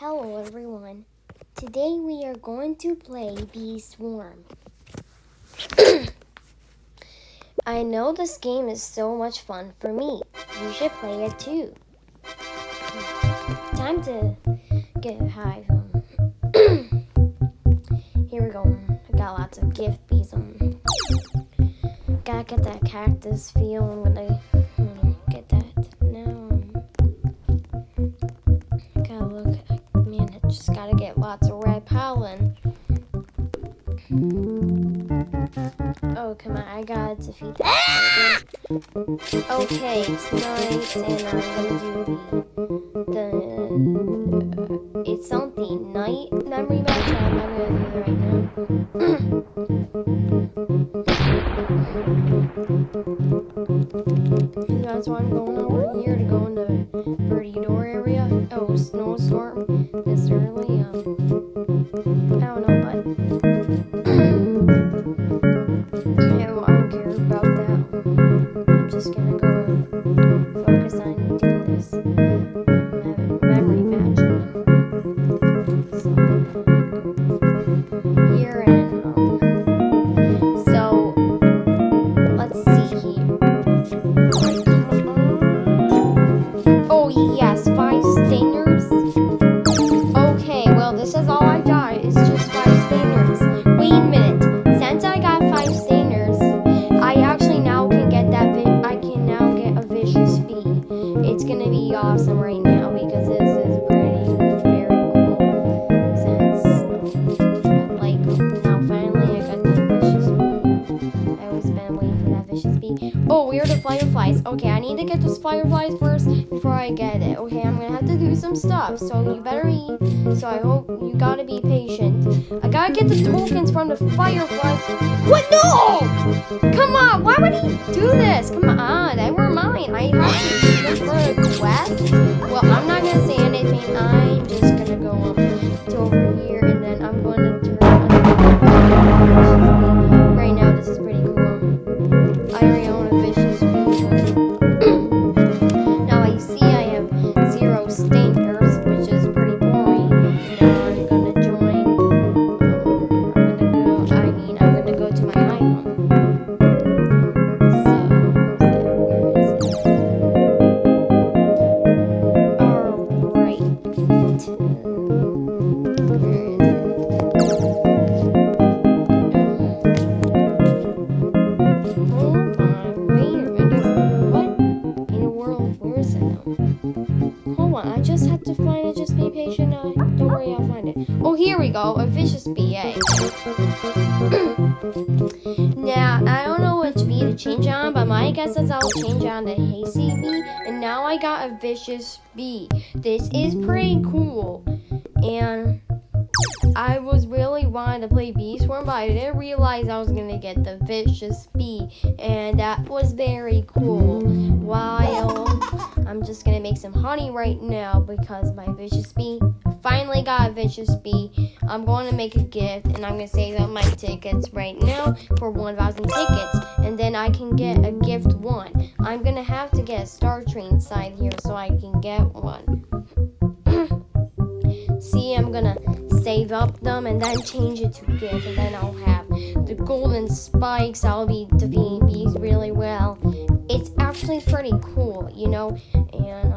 Hello everyone. Today we are going to play Bee Swarm. I know this game is so much fun for me. You should play it too. Time to get a hive. Here we go. I got lots of gift bees. Gotta get that cactus feel. I'm gonna get that now. Gotta look. Man, I just gotta get lots of red pollen. Oh, come on. I gotta defeat that. Okay, it's night, and I'm gonna do it's something night memory match. I'm not gonna do it right now. That's why I'm going over here to go into Birdie Door area. Oh, snowstorm this early. I don't know, but I don't care about that. I'm just gonna go focus on doing this memory match. So, here and so let's see here. Oh yes, 5 stingers. Okay, well this is all I got. It's just 5 stingers. Wait a minute. Since I got 5 stingers, I actually now can get that. I can now get a vicious bee. It's gonna be awesome right now because this is very cool. Since like now finally I got the vicious bee. I always been waiting for that vicious bee. Oh, where are the fireflies? Okay, I need to get those fireflies first before I get it. Okay, I'm gonna have to do some stuff, so you better eat. So I hope you gotta be patient. I gotta get the tokens from the fireflies. What? No! Come on, why would he do this? Come on, they were mine. I have to do them for a quest. Well, I'm not gonna say anything. I'm just gonna go to over here and then I'm gonna turn on. Right now, this is pretty cool. I already own a vicious bee. Now I see I have 0 stingers, which is pretty boring. And I'm gonna join. I'm gonna go to my hive. So, where is it? Alright. Where is it? Hold on, wait a minute. What in the world? Where is it now? Hold on, I just have to find it. Just be patient. Don't worry, I'll find it. Oh, here we go. A vicious bee. Now, I don't know which bee to change on, but my guess is I'll change on the Hazy bee. And now I got a vicious bee. This is pretty cool. And I was really wanting to play Bee Swarm, but I didn't realize I was going to get the vicious bee. And that was very cool. While I'm just going to make some honey right now because my vicious bee, I finally got a vicious bee. I'm going to make a gift and I'm going to save up my tickets right now for 1,000 tickets. And then I can get a gift 1. I'm going to have to get a star tree inside here so I can get one. See, I'm going to save up them and then change it to gift, and then I'll have the golden spikes. I'll be defeating bees really well. It's actually pretty cool, you know. And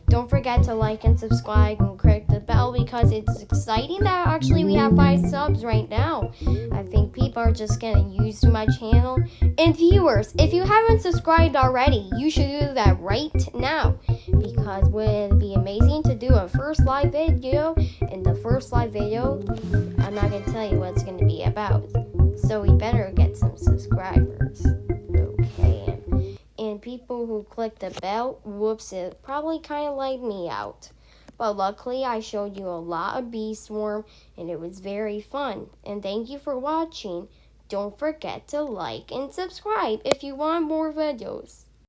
don't forget to like and subscribe and click the bell because it's exciting that actually we have 5 subs right now. I think people are just getting used to my channel. And viewers, if you haven't subscribed already, you should do that right now because would it be amazing to do a first live video. In the first live video, I'm not going to tell you what it's going to be about. So we better get some subscribers. Okay. And people who click the bell, whoops, it probably kind of laid me out. But luckily, I showed you a lot of Bee Swarm, and it was very fun. And thank you for watching. Don't forget to like and subscribe if you want more videos.